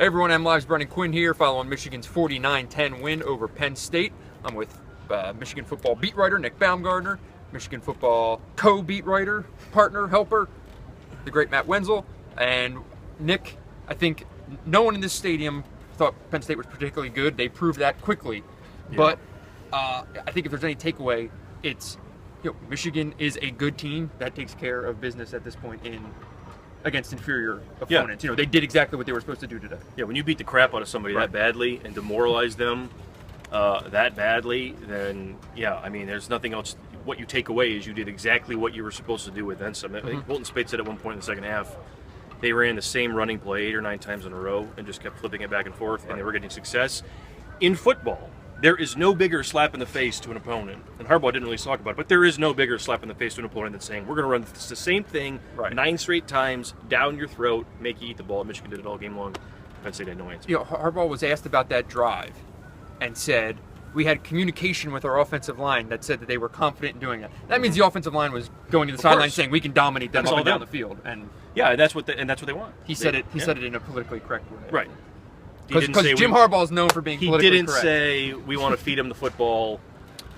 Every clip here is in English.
Hey everyone, MLive's Brendan Quinn here, following Michigan's 49-10 win over Penn State. I'm with Michigan football beat writer Nick Baumgartner, Michigan football co-beat writer, partner, helper, the great Matt Wenzel. And Nick, I think no one in this stadium thought Penn State was particularly good. They proved that quickly. Yeah. But I think if there's any takeaway, it's Michigan is a good team that takes care of business at this point against inferior opponents. They did exactly what they were supposed to do today. Yeah, when you beat the crap out of somebody that badly and demoralize them that badly, then there's nothing else. What you take away is you did exactly what you were supposed to do with then some. I think Bolton Spate said at one point in the second half, they ran the same running play 8 or 9 times in a row and just kept flipping it back and forth, and they were getting success. In football, there is no bigger slap in the face to an opponent, and Harbaugh didn't really talk about it, but there is no bigger slap in the face to an opponent than saying, we're going to run the same thing 9 straight times, down your throat, make you eat the ball. Michigan did it all game long. Penn State had no answer. Harbaugh was asked about that drive and said, we had communication with our offensive line that said that they were confident in doing that. That means the offensive line was going to the sideline saying, we can dominate them up and down the field. And that's what they want. He said it in a politically correct way. Right. Because Jim Harbaugh is known for being politically correct. He didn't say we want to feed him the football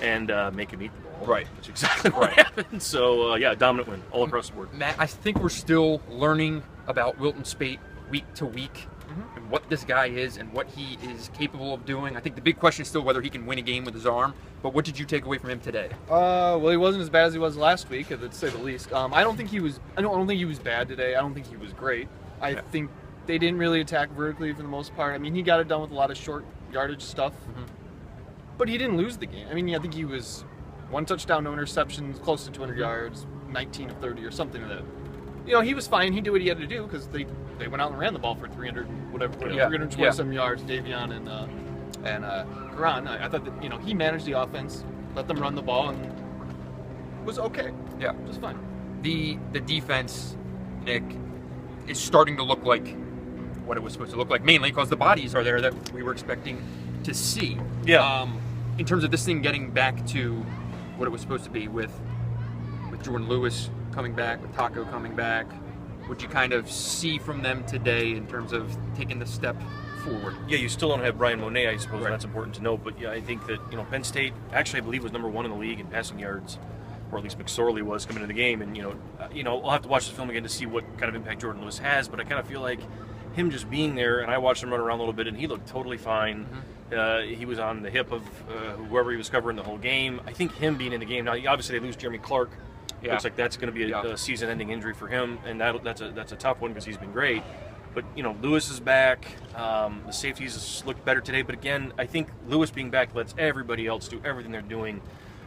and make him eat the ball. Right. That's exactly what happened. So, dominant win all across the board. Matt, I think we're still learning about Wilton Spate week to week and what this guy is and what he is capable of doing. I think the big question is still whether he can win a game with his arm. But what did you take away from him today? Well, he wasn't as bad as he was last week, to say the least. I don't think he was bad today. I don't think he was great. I think they didn't really attack vertically for the most part. I mean, he got it done with a lot of short yardage stuff. But he didn't lose the game. I mean, I think he was 1 touchdown, no interceptions, close to 200 yards, 19 of 30 or something like that. He was fine. He did what he had to do because they went out and ran the ball for 327 yards, Davion and Karan. I thought that, he managed the offense, let them run the ball, and was okay. Yeah. Just fine. The defense, Nick, is starting to look like what it was supposed to look like, mainly because the bodies are there that we were expecting to see. Yeah. In terms of this thing getting back to what it was supposed to be with Jordan Lewis coming back, with Taco coming back, what you kind of see from them today in terms of taking the step forward? Yeah, you still don't have Brian Monet, I suppose, and that's important to note. But I think that Penn State actually, I believe, was number 1 in the league in passing yards, or at least McSorley was coming into the game. And we'll have to watch the film again to see what kind of impact Jordan Lewis has. But I kind of feel like him just being there, and I watched him run around a little bit, and he looked totally fine. He was on the hip of whoever he was covering the whole game. I think him being in the game now. Obviously, they lose Jeremy Clark. Looks like that's going to be a season-ending injury for him, and that's a tough one because he's been great. But Lewis is back. The safeties looked better today. But again, I think Lewis being back lets everybody else do everything they're doing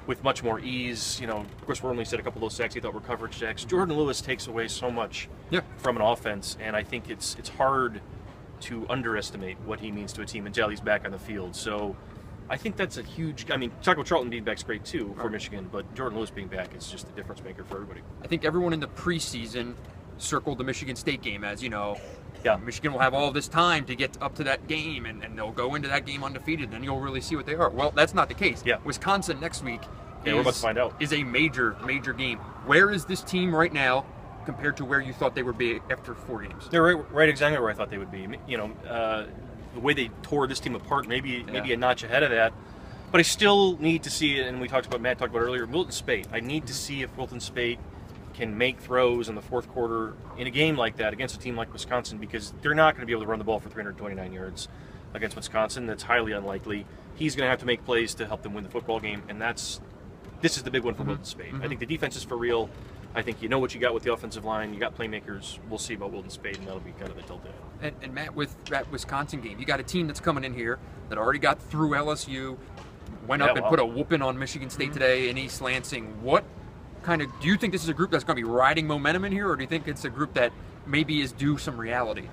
with much more ease. Chris Wormley said a couple of those sacks he thought were coverage sacks. Jordan Lewis takes away so much from an offense, and I think it's hard to underestimate what he means to a team until he's back on the field. So I think that's a huge. I mean, Taco Charlton being back's great too for Michigan, but Jordan Lewis being back is just a difference maker for everybody. I think everyone in the preseason circled the Michigan State game as Michigan will have all this time to get up to that game, and they'll go into that game undefeated, and you'll really see what they are. Well, that's not the case. Wisconsin next week we're about to find out. Is a major game. Where is this team right now compared to where you thought they would be after 4 games? They're right exactly where I thought they would be. The way they tore this team apart, maybe a notch ahead of that. But I still need to see it, and Matt talked about earlier, Wilton Spate. I need to see if Wilton Spate can make throws in the fourth quarter in a game like that against a team like Wisconsin, because they're not going to be able to run the ball for 329 yards against Wisconsin. That's highly unlikely. He's going to have to make plays to help them win the football game, and this is the big one for Wilton Spate. I think the defense is for real. I think you know what you got with the offensive line. You got playmakers. We'll see about Wilton Spate, and that'll be kind of the telltale. And Matt, with that Wisconsin game, you got a team that's coming in here that already got through LSU, went up and put a whooping on Michigan State today in East Lansing. Do you think this is a group that's going to be riding momentum in here, or do you think it's a group that maybe is due some reality?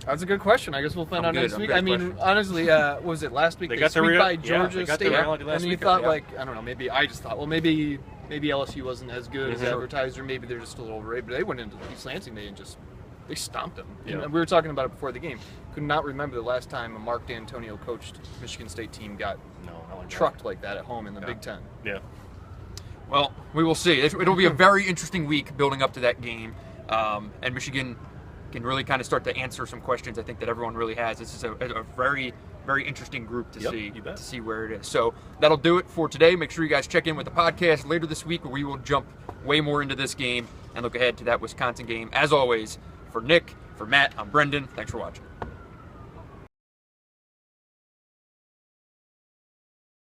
That's a good question. I guess we'll find out next week. I mean, honestly, what was it last week? They got sweep by Georgia State, and you thought I don't know. Maybe I just thought, well, maybe LSU wasn't as good as advertised, or maybe they're just a little overrated. But they went into East Lansing and they stomped them. And we were talking about it before the game. Could not remember the last time a Mark D'Antonio coached Michigan State team got trucked like that at home in the Big Ten. Yeah. Well, we will see. It'll be a very interesting week building up to that game. And Michigan can really kind of start to answer some questions I think that everyone really has. This is a very, very interesting group to see where it is. So that'll do it for today. Make sure you guys check in with the podcast later this week, where we will jump way more into this game and look ahead to that Wisconsin game. As always, for Nick, for Matt, I'm Brendan. Thanks for watching.